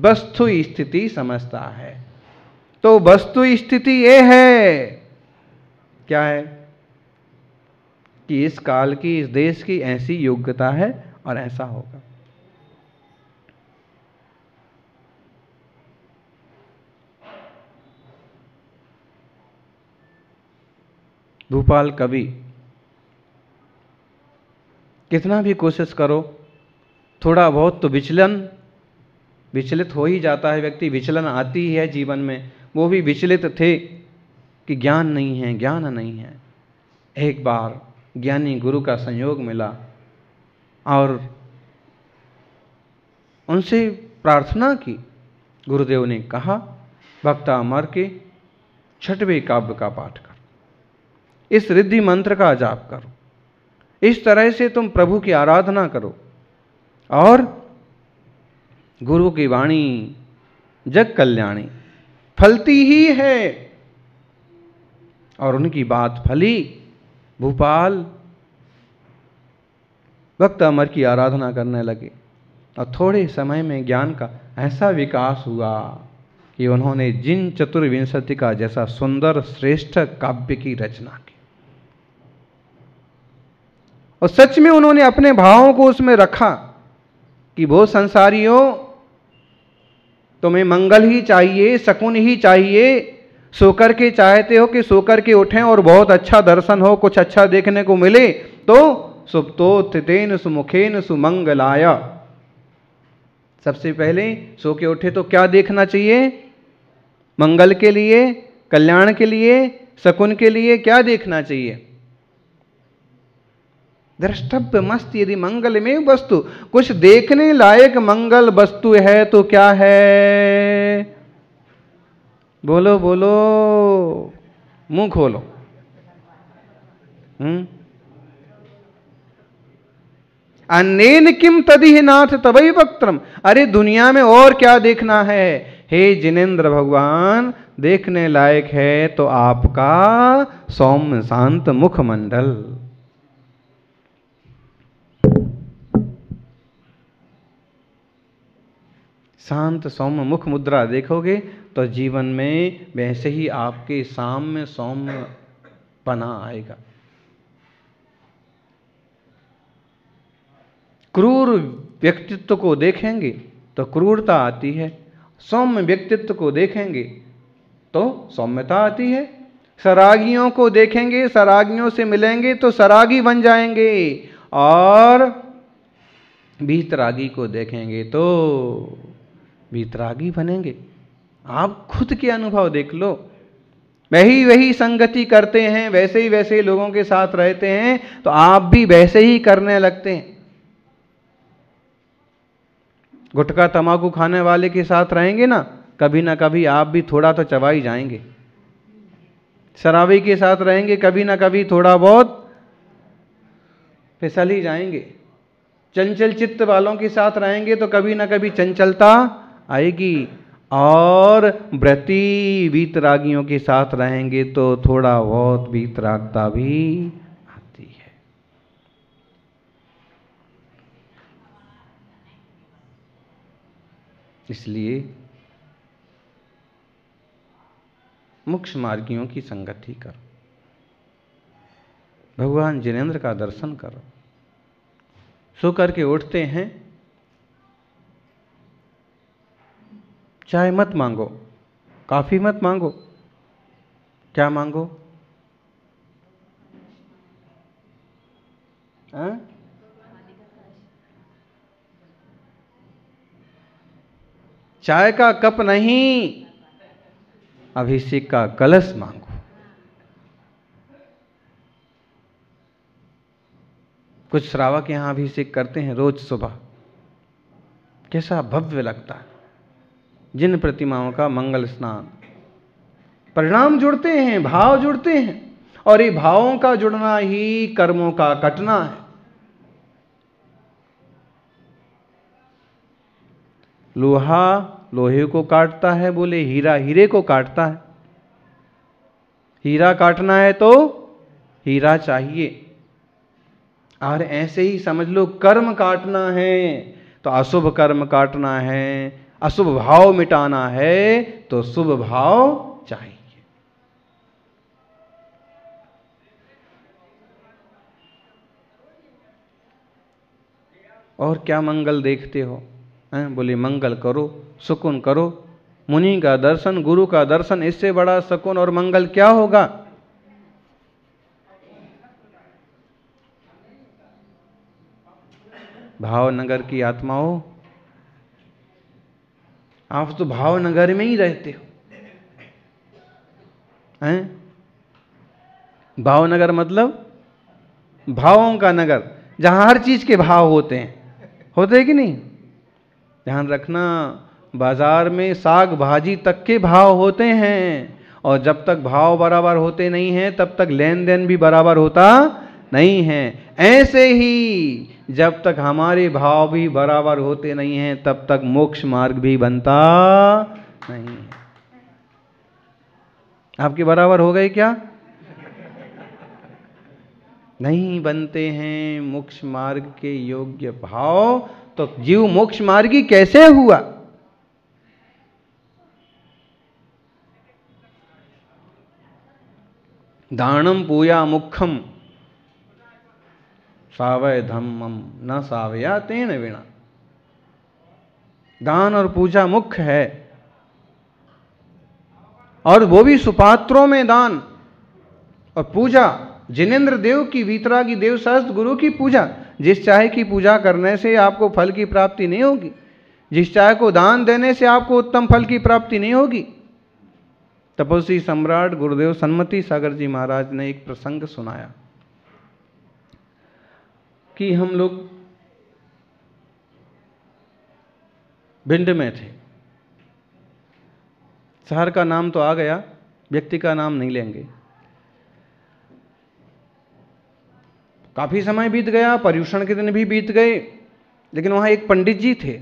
वस्तु स्थिति समझता है। तो वस्तु स्थिति ये है, क्या है कि इस काल की, इस देश की ऐसी योग्यता है और ऐसा होगा। भूपाल कवि, कितना भी कोशिश करो, थोड़ा बहुत तो विचलित हो ही जाता है व्यक्ति, विचलन आती ही है जीवन में। वो भी विचलित थे कि ज्ञान नहीं है, ज्ञान नहीं है। एक बार ज्ञानी गुरु का संयोग मिला और उनसे प्रार्थना की। गुरुदेव ने कहा, भक्ता अमर के 6वें काव्य का पाठ करो, इस रिद्धि मंत्र का जाप करो, इस तरह से तुम प्रभु की आराधना करो और गुरु की वाणी जग कल्याणी फलती ही है। और उनकी बात फली। भूपाल भक्त अमर की आराधना करने लगे और थोड़े समय में ज्ञान का ऐसा विकास हुआ कि उन्होंने जिन चतुर्विंशति का जैसा सुंदर श्रेष्ठ काव्य की रचना की, और सच में उन्होंने अपने भावों को उसमें रखा कि वो संसारियों, तुम्हें मंगल ही चाहिए, शकुन ही चाहिए, सोकर के चाहते हो कि सोकर के उठें और बहुत अच्छा दर्शन हो, कुछ अच्छा देखने को मिले, तो सुप्तोत्थितेन सुमुखेन सुमंगलाय। सबसे पहले सो के उठे तो क्या देखना चाहिए? मंगल के लिए, कल्याण के लिए, शकुन के लिए क्या देखना चाहिए? द्रष्टव्य मस्त यदि मंगल में वस्तु, कुछ देखने लायक मंगल वस्तु है तो क्या है? बोलो बोलो, मुंह खोलो। अन्येन किम तदिह नाथ तवै वक्त्रम। अरे दुनिया में और क्या देखना है? हे जिनेंद्र भगवान, देखने लायक है तो आपका सौम्य शांत मुखमंडल। शांत सौम्य मुख मुद्रा देखोगे तो जीवन में वैसे ही आपके साम्य सौम्य पना आएगा। क्रूर व्यक्तित्व को देखेंगे तो क्रूरता आती है, सौम्य व्यक्तित्व को देखेंगे तो सौम्यता आती है। सरागियों को देखेंगे, सरागियों से मिलेंगे तो सरागी बन जाएंगे, और बीतरागी को देखेंगे तो बीतरागी बनेंगे। आप खुद के अनुभव देख लो। वही संगति करते हैं, वैसे ही लोगों के साथ रहते हैं तो आप भी वैसे ही करने लगते हैं। गुटखा तंबाकू खाने वाले के साथ रहेंगे ना कभी आप भी थोड़ा तो चबा ही जाएंगे। शराबी के साथ रहेंगे कभी ना कभी थोड़ा बहुत फिसल ही जाएंगे। चंचल चित्त वालों के साथ रहेंगे तो कभी ना कभी चंचलता आएगी, और व्रती वीतरागियों के साथ रहेंगे तो थोड़ा बहुत वीतरागता भी आती है। इसलिए मोक्ष मार्गियों की संगति करो, भगवान जिनेंद्र का दर्शन करो। सो करके उठते हैं, चाय मत मांगो, काफी मत मांगो, क्या मांगो? चाय का कप नहीं, अभिषेक का कलश मांगो। कुछ श्रावक यहां अभिषेक करते हैं रोज सुबह, कैसा भव्य लगता है। जिन प्रतिमाओं का मंगल स्नान, परिणाम जुड़ते हैं, भाव जुड़ते हैं, और ये भावों का जुड़ना ही कर्मों का कटना है। लोहा लोहे को काटता है, बोले हीरा हीरे को काटता है। हीरा काटना है तो हीरा चाहिए, और ऐसे ही समझ लो कर्म काटना है तो अशुभ कर्म काटना है, अशुभ भाव मिटाना है तो शुभ भाव चाहिए। और क्या मंगल देखते हो? हैं? बोले मंगल करो, सुकून करो, मुनि का दर्शन, गुरु का दर्शन, इससे बड़ा सुकून और मंगल क्या होगा? भावनगर की आत्माओं, आप तो भावनगर में ही रहते हो, हैं? भावनगर मतलब भावों का नगर, जहां हर चीज के भाव होते हैं कि नहीं? ध्यान रखना, बाजार में साग भाजी तक के भाव होते हैं, और जब तक भाव बराबर होते नहीं हैं तब तक लेन देन भी बराबर होता नहीं है। ऐसे ही जब तक हमारे भाव भी बराबर होते नहीं हैं तब तक मोक्ष मार्ग भी बनता नहीं है। आपके बराबर हो गए क्या? नहीं बनते हैं मोक्ष मार्ग के योग्य भाव, तो जीव मोक्ष मार्गी कैसे हुआ? दानम पूया मुखम सावय धम्मम न सावया तेन विना। दान और पूजा मुख्य है, और वो भी सुपात्रों में दान और पूजा। जिनेन्द्र देव की, वीतरागी देव सहस्त्र गुरु की पूजा, जिस चाय की पूजा करने से आपको फल की प्राप्ति नहीं होगी, जिस चाय को दान देने से आपको उत्तम फल की प्राप्ति नहीं होगी। तपस्वी सम्राट गुरुदेव सन्मति सागर जी महाराज ने एक प्रसंग सुनाया कि हम लोग भिंड में थे। शहर का नाम तो आ गया, व्यक्ति का नाम नहीं लेंगे। काफी समय बीत गया, पर्यूषण के दिन भी बीत गए, लेकिन वहां एक पंडित जी थे।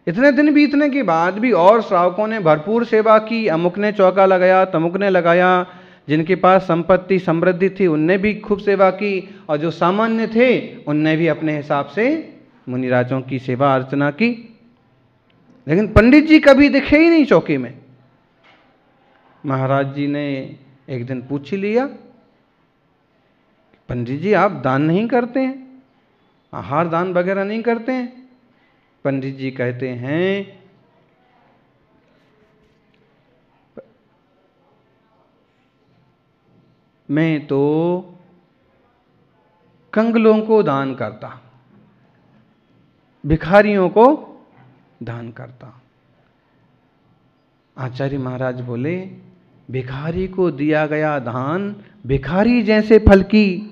इतने दिन बीतने के बाद भी और श्रावकों ने भरपूर सेवा की। अमुक ने चौका लगाया, तमुक ने लगाया, जिनके पास संपत्ति समृद्धि थी उनने भी खूब सेवा की, और जो सामान्य थे उनने भी अपने हिसाब से मुनिराजों की सेवा अर्चना की। लेकिन पंडित जी कभी दिखे ही नहीं चौके में। महाराज जी ने एक दिन पूछ ही लिया, पंडित जी आप दान नहीं करते हैं, आहार दान वगैरह नहीं करते हैं? पंडित जी कहते हैं, मैं तो कंगलों को दान करता, भिखारियों को दान करता। आचार्य महाराज बोले, भिखारी को दिया गया दान भिखारी जैसे फल की,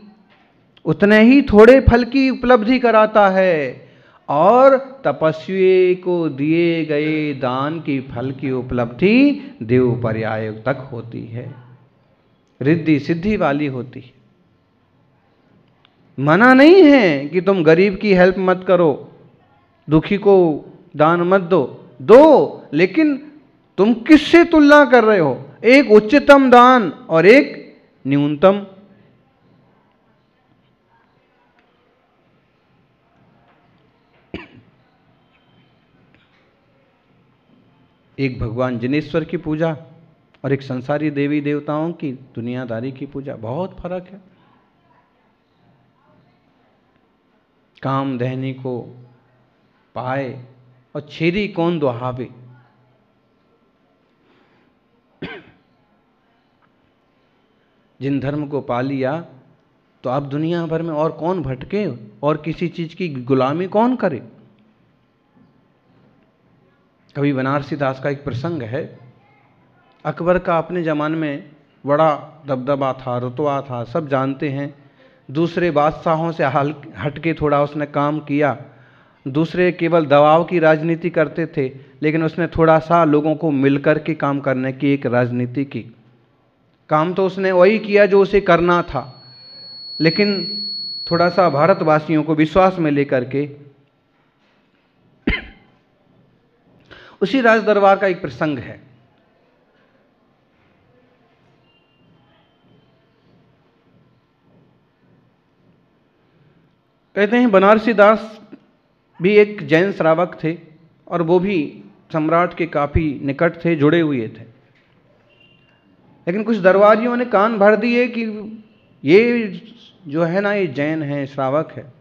उतने ही थोड़े फल की उपलब्धि कराता है, और तपस्वी को दिए गए दान की फल की उपलब्धि देव पर्याय तक होती है, रिद्धि सिद्धि वाली होती है। मना नहीं है कि तुम गरीब की हेल्प मत करो, दुखी को दान मत दो, दो, लेकिन तुम किससे तुलना कर रहे हो? एक उच्चतम दान और एक न्यूनतम। एक भगवान जिनेश्वर की पूजा और एक संसारी देवी देवताओं की दुनियादारी की पूजा, बहुत फर्क है। काम दहनी को पाए और छेरी कौन दुहावे। जिन धर्म को पा लिया तो अब दुनिया भर में और कौन भटके, और किसी चीज की गुलामी कौन करे। कभी बनारसी दास का एक प्रसंग है। अकबर का अपने ज़माने में बड़ा दबदबा था, रुतबा था, सब जानते हैं। दूसरे बादशाहों से हटके थोड़ा उसने काम किया। दूसरे केवल दबाव की राजनीति करते थे, लेकिन उसने थोड़ा सा लोगों को मिलकर के काम करने की एक राजनीति की। काम तो उसने वही किया जो उसे करना था, लेकिन थोड़ा सा भारतवासियों को विश्वास में लेकर के। उसी राज दरबार का एक प्रसंग है। कहते हैं बनारसी दास भी एक जैन श्रावक थे, और वो भी सम्राट के काफ़ी निकट थे, जुड़े हुए थे। लेकिन कुछ दरबारियों ने कान भर दिए कि ये जो है ना, ये जैन है, श्रावक है,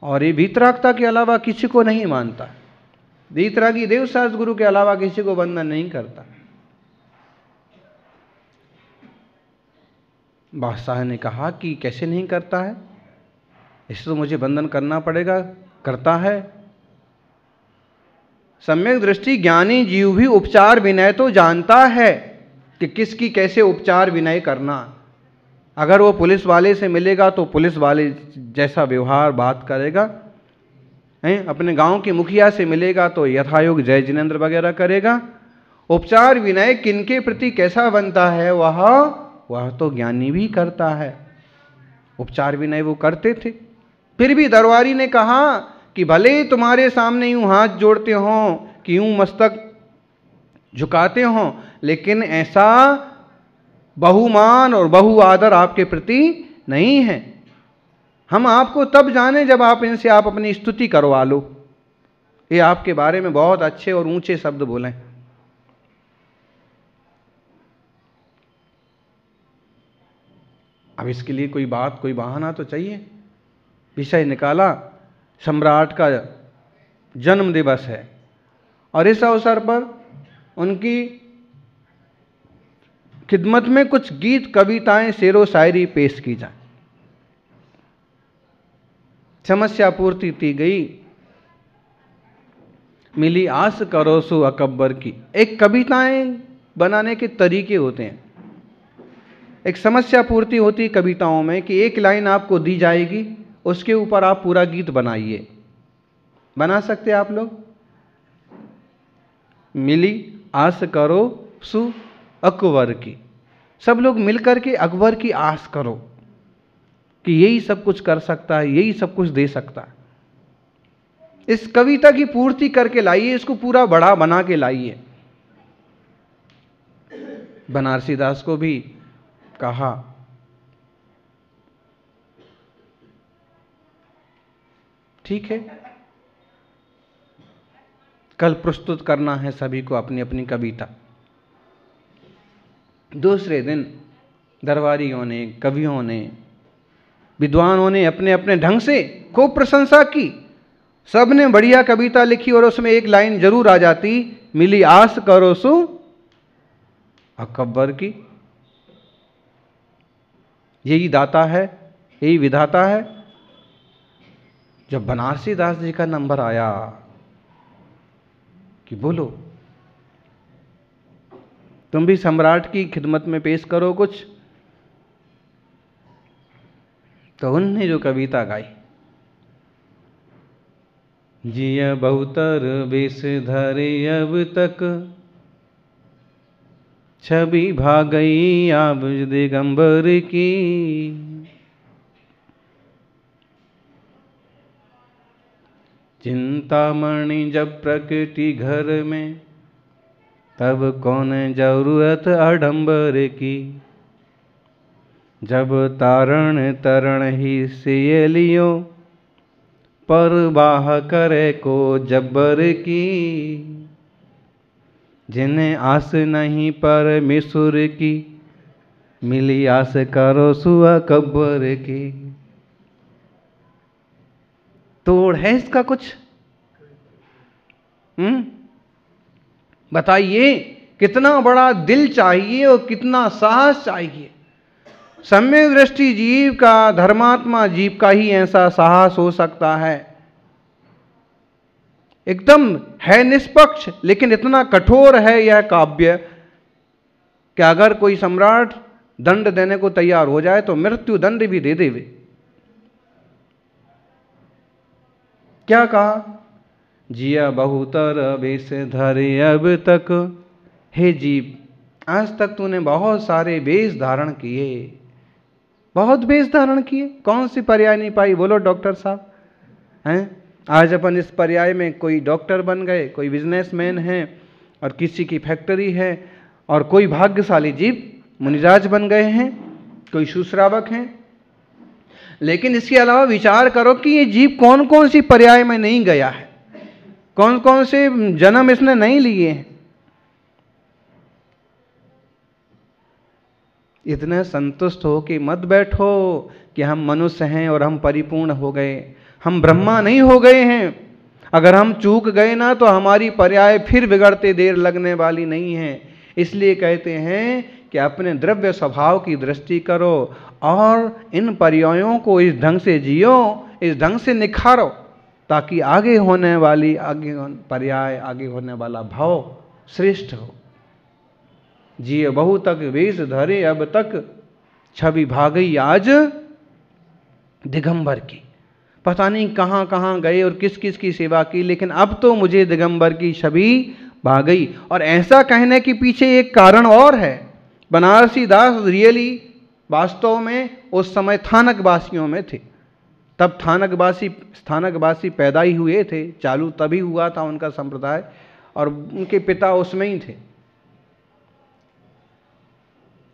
और ये वीतरागता के अलावा किसी को नहीं मानता, वीतरागी देवशास्त्र गुरु के अलावा किसी को वंदन नहीं करता। बादशाह ने कहा कि कैसे नहीं करता है, इसे तो मुझे वंदन करना पड़ेगा। करता है। सम्यक दृष्टि ज्ञानी जीव भी उपचार विनय तो जानता है कि किसकी कैसे उपचार विनय करना। अगर वो पुलिस वाले से मिलेगा तो पुलिस वाले जैसा व्यवहार बात करेगा, अपने गांव के मुखिया से मिलेगा तो यथायोग जय जिनेंद्र वगैरह करेगा। उपचार विनय किनके प्रति कैसा बनता है वह तो ज्ञानी भी करता है। उपचार विनय वो करते थे। फिर भी दरबारी ने कहा कि भले तुम्हारे सामने यूं हाथ जोड़ते हों कि यूं मस्तक झुकाते हों, लेकिन ऐसा बहुमान और बहु आदर आपके प्रति नहीं है। हम आपको तब जाने जब आप इनसे आप अपनी स्तुति करवा लो, ये आपके बारे में बहुत अच्छे और ऊंचे शब्द बोलें। अब इसके लिए कोई बात, कोई बहाना तो चाहिए। विषय निकाला, सम्राट का जन्म दिवस है और इस अवसर पर उनकी खिदमत में कुछ गीत, कविताएं, शेरो शायरी पेश की जाए। समस्या पूर्ति की गई। मिली आस करो सो अकबर की। एक कविताएं बनाने के तरीके होते हैं। एक समस्या पूर्ति होती है कविताओं में कि एक लाइन आपको दी जाएगी, उसके ऊपर आप पूरा गीत बनाइए। बना सकते आप लोग? मिली आस करो सु अकबर की। सब लोग मिलकर के अकबर की आस करो कि यही सब कुछ कर सकता है, यही सब कुछ दे सकता है। इस कविता की पूर्ति करके लाइए, इसको पूरा बड़ा बना के लाइए। बनारसी दास को भी कहा, ठीक है, कल प्रस्तुत करना है सभी को अपनी अपनी कविता। दूसरे दिन दरबारियों ने, कवियों ने, विद्वानों ने अपने अपने ढंग से खूब प्रशंसा की। सबने बढ़िया कविता लिखी और उसमें एक लाइन जरूर आ जाती, मिली आस करो सु अकबर की। यही दाता है, यही विधाता है। जब बनारसी दास जी का नंबर आया कि बोलो तुम भी सम्राट की खिदमत में पेश करो कुछ, तो उन्होंने जो कविता गाई, जिया बहुतर बेस धरे अब तक, छवि भागई आब दिगंबर की। चिंतामणि जब प्रकटी घर में, तब कौन जरूरत आडंबर की। जब तारण तरण ही से लियो, परवाह करे को जब्बर की। जिन्हें आस नहीं परमेश्वर की, मिली आस करो सु अकबर की। तोड़ है इसका कुछ? बताइए, कितना बड़ा दिल चाहिए और कितना साहस चाहिए। सम्यक दृष्टि जीव का, धर्मात्मा जीव का ही ऐसा साहस हो सकता है। एकदम है निष्पक्ष, लेकिन इतना कठोर है यह काव्य कि अगर कोई सम्राट दंड देने को तैयार हो जाए तो मृत्यु दंड भी दे देवे। क्या कहा? जिया बहुतर बेस धरे अब तक। हे जीव, आज तक तूने बहुत सारे वेश धारण किए, बहुत वेश धारण किए। कौन सी पर्याय नहीं पाई? बोलो डॉक्टर साहब। हैं? आज अपन इस पर्याय में कोई डॉक्टर बन गए, कोई बिजनेसमैन है और किसी की फैक्ट्री है, और कोई भाग्यशाली जीव मुनिराज बन गए हैं, कोई सुश्रावक हैं। लेकिन इसके अलावा विचार करो कि ये जीव कौन कौन सी पर्याय में नहीं गया है, कौन कौन से जन्म इसने नहीं लिए हैं। इतने संतुष्ट हो कि मत बैठो कि हम मनुष्य हैं और हम परिपूर्ण हो गए, हम ब्रह्मा नहीं हो गए हैं। अगर हम चूक गए ना तो हमारी पर्याय फिर बिगड़ते देर लगने वाली नहीं है। इसलिए कहते हैं कि अपने द्रव्य स्वभाव की दृष्टि करो और इन पर्यायों को इस ढंग से जियो, इस ढंग से निखारो, ताकि आगे होने वाली पर्याय, आगे होने वाला भाव श्रेष्ठ हो। जिये बहु तक वेश धरे अब तक, छवि भागई आज दिगंबर की। पता नहीं कहाँ कहाँ गए और किस किस की सेवा की, लेकिन अब तो मुझे दिगंबर की छवि भाग गई। और ऐसा कहने के पीछे एक कारण और है। बनारसी दास रियली वास्तव में उस समय थानकवासियों में थे। तब स्थानकवासी पैदा ही हुए थे, चालू तभी हुआ था उनका संप्रदाय, और उनके पिता उसमें ही थे।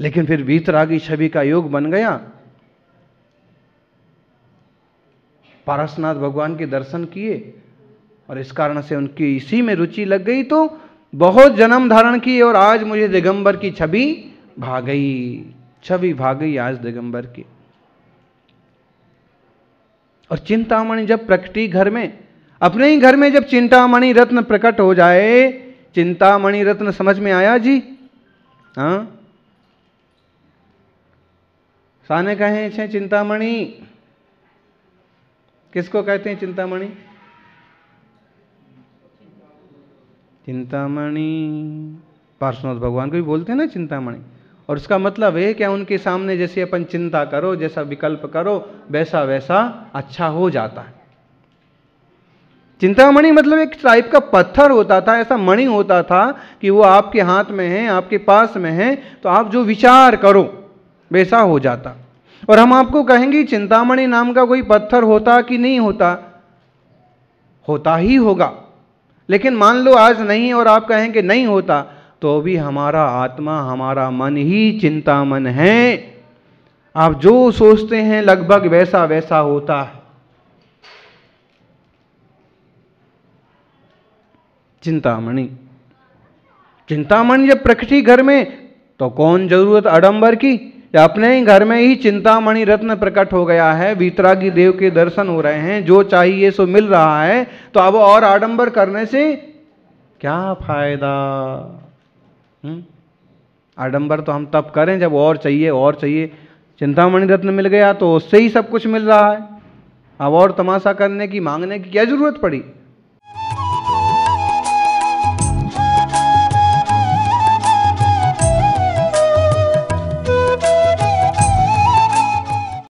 लेकिन फिर वीतरागी छवि का योग बन गया। पारसनाथ भगवान के दर्शन किए और इस कारण से उनकी इसी में रुचि लग गई, तो बहुत जन्म धारण किए और आज मुझे दिगंबर की छवि भाग गई, छवि भाग गई आज दिगंबर की। और चिंतामणि जब प्रकटी घर में, अपने ही घर में जब चिंतामणि रत्न प्रकट हो जाए, चिंतामणि रत्न समझ में आया जी? हाँ, साने कहे छे चिंतामणि, किसको कहते हैं चिंतामणि? चिंतामणि पार्श्वनाथ भगवान को भी बोलते हैं ना चिंतामणि। और उसका मतलब है कि उनके सामने जैसे अपन चिंता करो, जैसा विकल्प करो, वैसा वैसा अच्छा हो जाता है। चिंतामणि मतलब एक टाइप का पत्थर होता था, ऐसा मणि होता था कि वो आपके हाथ में है, आपके पास में है, तो आप जो विचार करो वैसा हो जाता। और हम आपको कहेंगे चिंतामणि नाम का कोई पत्थर होता कि नहीं होता? होता ही होगा। लेकिन मान लो आज नहीं और आप कहें कि नहीं होता, तो भी हमारा आत्मा, हमारा मन ही चिंतामन है। आप जो सोचते हैं लगभग वैसा वैसा होता है। चिंतामणि, चिंतामणि जब प्रकटी घर में, तो कौन जरूरत आडंबर की? अपने ही घर में ही चिंतामणि रत्न प्रकट हो गया है, वीतरागी देव के दर्शन हो रहे हैं, जो चाहिए सो मिल रहा है, तो अब और आडंबर करने से क्या फायदा? आडंबर तो हम तब करें जब और चाहिए और चाहिए। चिंतामणि रत्न मिल गया तो उससे ही सब कुछ मिल रहा है, अब और तमाशा करने की, मांगने की क्या जरूरत पड़ी?